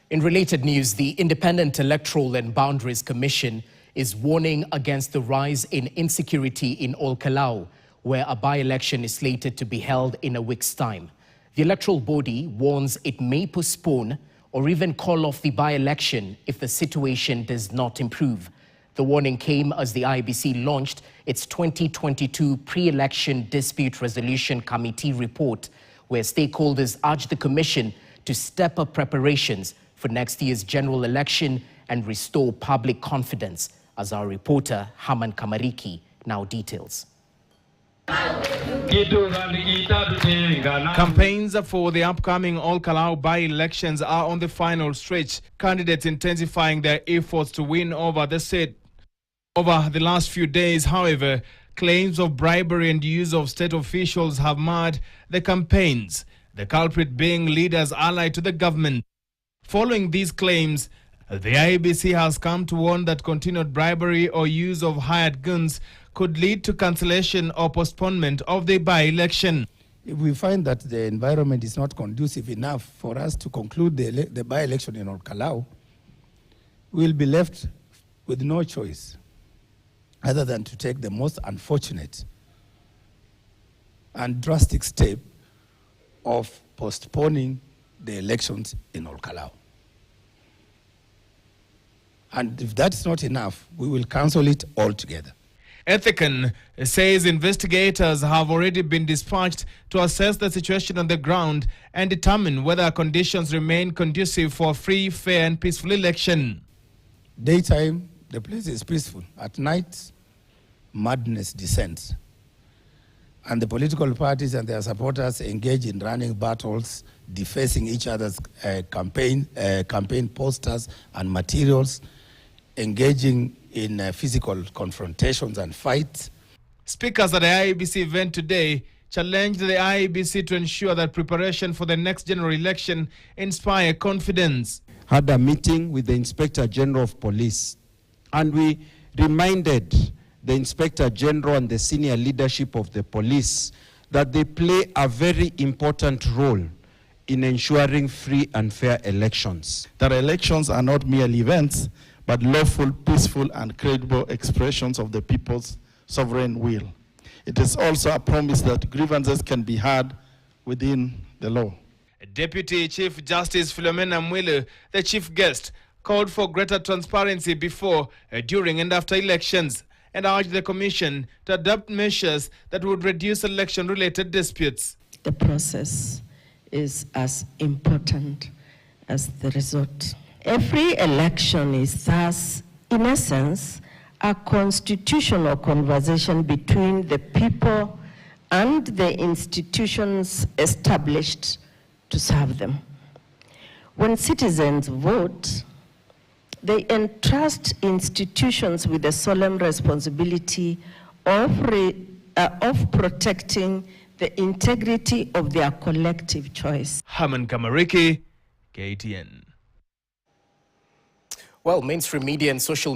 In related news, the Independent Electoral and Boundaries Commission is warning against the rise in insecurity in Ol Kalou, where a by-election is slated to be held in a week's time. The electoral body warns it may postpone or even call off the by-election if the situation does not improve. The warning came as the IEBC launched its 2022 Pre-Election Dispute Resolution Committee report, where stakeholders urged the Commission to step up preparations for next year's general election and restore public confidence, as our reporter Haman Kamariki now details. Campaigns for the upcoming Ol Kalou by-elections are on the final stretch, candidates intensifying their efforts to win over the seat. Over the last few days, however, claims of bribery and use of state officials have marred the campaigns, the culprit being leaders allied to the government. Following these claims, the IEBC has come to warn that continued bribery or use of hired guns could lead to cancellation or postponement of the by-election. If we find that the environment is not conducive enough for us to conclude the by-election in Ol Kalou, we'll be left with no choice other than to take the most unfortunate and drastic step of postponing the elections in Ol Kalou. And if that's not enough, we will cancel it altogether. Ethicon says investigators have already been dispatched to assess the situation on the ground and determine whether conditions remain conducive for a free, fair and peaceful election. Daytime, the place is peaceful. At night, madness descends. And the political parties and their supporters engage in running battles, defacing each other's campaign posters and materials, engaging in physical confrontations and fights. Speakers at the IEBC event today challenged the IEBC to ensure that preparation for the next general election inspire confidence. Had a meeting with the Inspector General of Police, and we reminded the Inspector General and the senior leadership of the police that they play a very important role in ensuring free and fair elections. That elections are not merely events, but lawful, peaceful, and credible expressions of the people's sovereign will. It is also a promise that grievances can be heard within the law. Deputy Chief Justice Philomena Mwilu, the chief guest, called for greater transparency before, during, and after elections, and urged the Commission to adopt measures that would reduce election-related disputes. The process is as important as the result. Every election is thus, in essence, a constitutional conversation between the people and the institutions established to serve them. When citizens vote, they entrust institutions with the solemn responsibility of protecting the integrity of their collective choice. Haman Kamariki, KTN. Well, mainstream media and social media